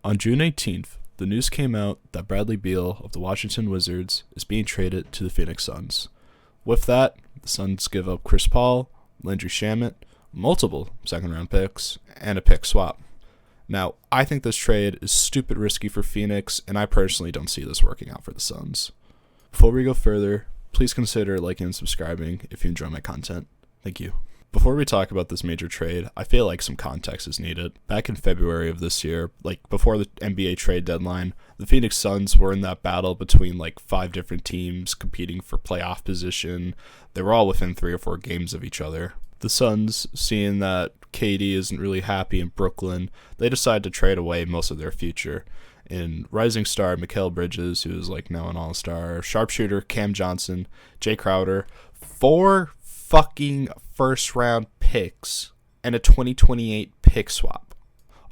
On June 18th, the news came out that Bradley Beal of the Washington Wizards is being traded to the Phoenix Suns. With that, the Suns give up Chris Paul, Landry Shamet, multiple second-round picks, and a pick swap. Now, I think this trade is stupid risky for Phoenix, and I personally don't see this working out for the Suns. Before we go further, please consider liking and subscribing if you enjoy my content. Thank you. Before we talk about this major trade, I feel like some context is needed. Back in February of this year, before the NBA trade deadline, the Phoenix Suns were in that battle between 5 different teams competing for playoff position. They were all within 3 or 4 games of each other. The Suns, seeing that KD isn't really happy in Brooklyn, they decide to trade away most of their future in rising star Mikal Bridges, who is now an all-star, sharpshooter Cam Johnson, Jay Crowder, 4 fucking first-round picks, and a 2028 pick swap.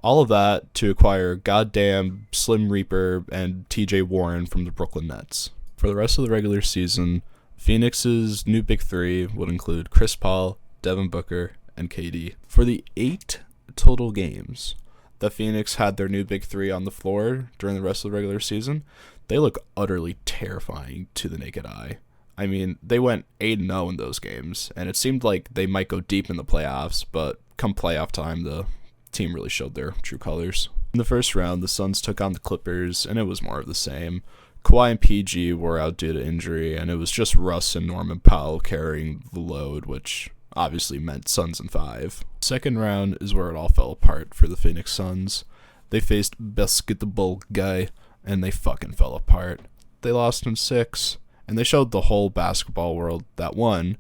All of that to acquire goddamn Slim Reaper and TJ Warren from the Brooklyn Nets. For the rest of the regular season, Phoenix's new big 3 would include Chris Paul, Devin Booker, and KD. For the 8 total games that Phoenix had their new big 3 on the floor during the rest of the regular season, they look utterly terrifying to the naked eye. I mean, they went 8-0 in those games, and it seemed like they might go deep in the playoffs, but come playoff time, the team really showed their true colors. In the first round, the Suns took on the Clippers, and it was more of the same. Kawhi and PG were out due to injury, and it was just Russ and Norman Powell carrying the load, which obviously meant Suns in 5. Second round is where it all fell apart for the Phoenix Suns. They faced Basketball Guy, and they fucking fell apart. They lost in 6. And they showed the whole basketball world that 1,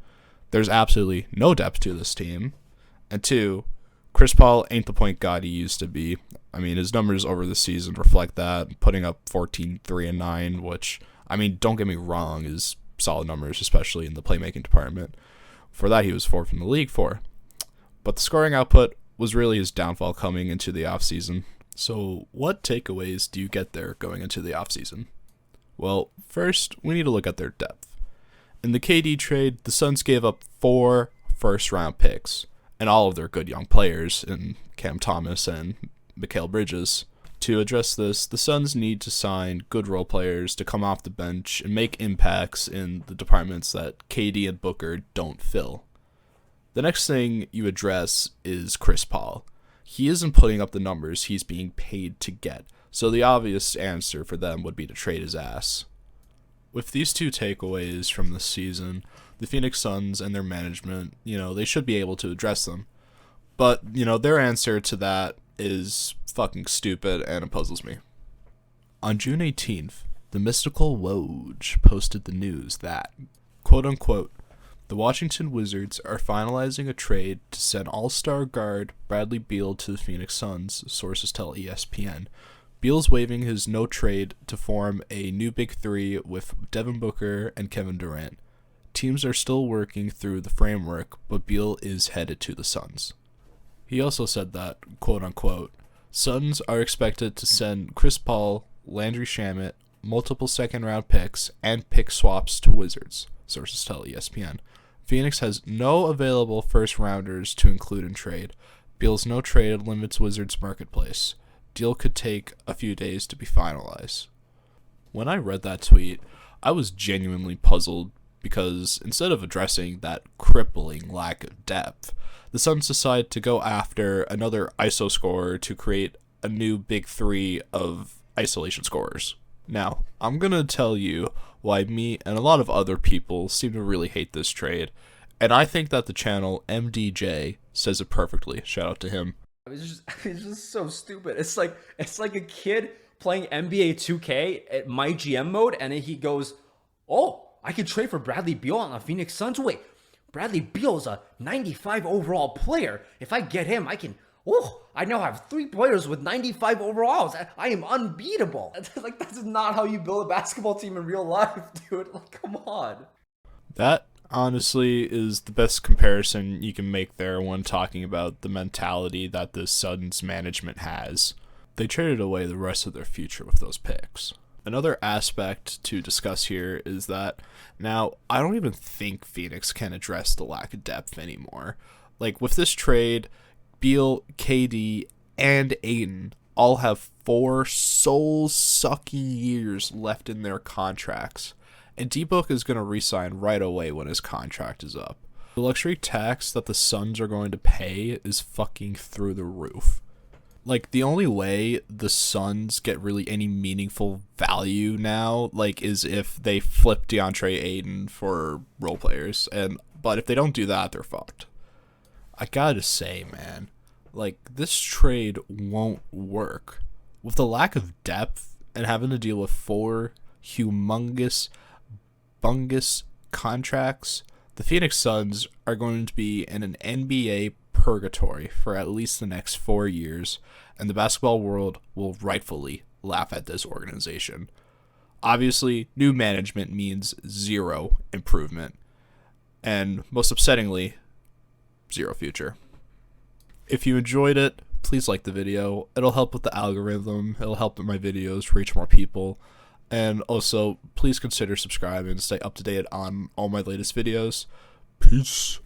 there's absolutely no depth to this team, and 2, Chris Paul ain't the point guard he used to be. I mean, his numbers over the season reflect that, putting up 14, 3, and 9, which, I mean, don't get me wrong, is solid numbers, especially in the playmaking department. For that, he was 4th in the league for. But the scoring output was really his downfall coming into the offseason. So what takeaways do you get there going into the offseason? Well, first, we need to look at their depth. In the KD trade, the Suns gave up 4 first-round picks, and all of their good young players in Cam Thomas and Mikal Bridges. To address this, the Suns need to sign good role players to come off the bench and make impacts in the departments that KD and Booker don't fill. The next thing you address is Chris Paul. He isn't putting up the numbers he's being paid to get, so the obvious answer for them would be to trade his ass. With these 2 takeaways from this season, the Phoenix Suns and their management, they should be able to address them. But, their answer to that is fucking stupid and it puzzles me. On June 18th, the mystical Woj posted the news that, quote-unquote, the Washington Wizards are finalizing a trade to send all-star guard Bradley Beal to the Phoenix Suns, sources tell ESPN. Beal's waiving his no trade to form a new big 3 with Devin Booker and Kevin Durant. Teams are still working through the framework, but Beal is headed to the Suns. He also said that, quote-unquote, Suns are expected to send Chris Paul, Landry Shamet, multiple second-round picks, and pick swaps to Wizards, sources tell ESPN. Phoenix has no available first-rounders to include in trade. Beal's no trade limits Wizards' marketplace. Deal could take a few days to be finalized. When I read that tweet, I was genuinely puzzled because instead of addressing that crippling lack of depth, the Suns decide to go after another ISO scorer to create a new big 3 of isolation scorers. Now, I'm going to tell you why me and a lot of other people seem to really hate this trade, and I think that the channel MDJ says it perfectly. Shout out to him. It's just so stupid. It's like a kid playing NBA 2K at my GM mode, and then he goes, "Oh, I can trade for Bradley Beal on the Phoenix Suns. Wait, Bradley Beal is a 95 overall player. If I get him, I now have 3 players with 95 overalls. I am unbeatable." That's not how you build a basketball team in real life, dude. Come on. That honestly is the best comparison you can make there when talking about the mentality that the Suns management has. They traded away the rest of their future with those picks. Another aspect to discuss here is that now I don't even think Phoenix can address the lack of depth anymore. With this trade, Beal, KD, and Ayton all have 4 soul-sucking years left in their contracts, and D-Book is going to resign right away when his contract is up. The luxury tax that the Suns are going to pay is fucking through the roof. Like, the only way the Suns get really any meaningful value now, like, is if they flip DeAndre Ayton for role players, but if they don't do that, they're fucked. I gotta say, man, like, this trade won't work. With the lack of depth and having to deal with 4 humongous, bungus contracts, the Phoenix Suns are going to be in an NBA purgatory for at least the next 4 years, and the basketball world will rightfully laugh at this organization. Obviously, new management means 0 improvement, and most upsettingly, 0 future. If you enjoyed it, please like the video. It'll help with the algorithm, it'll help my videos reach more people, and also please consider subscribing to stay up to date on all my latest videos. Peace.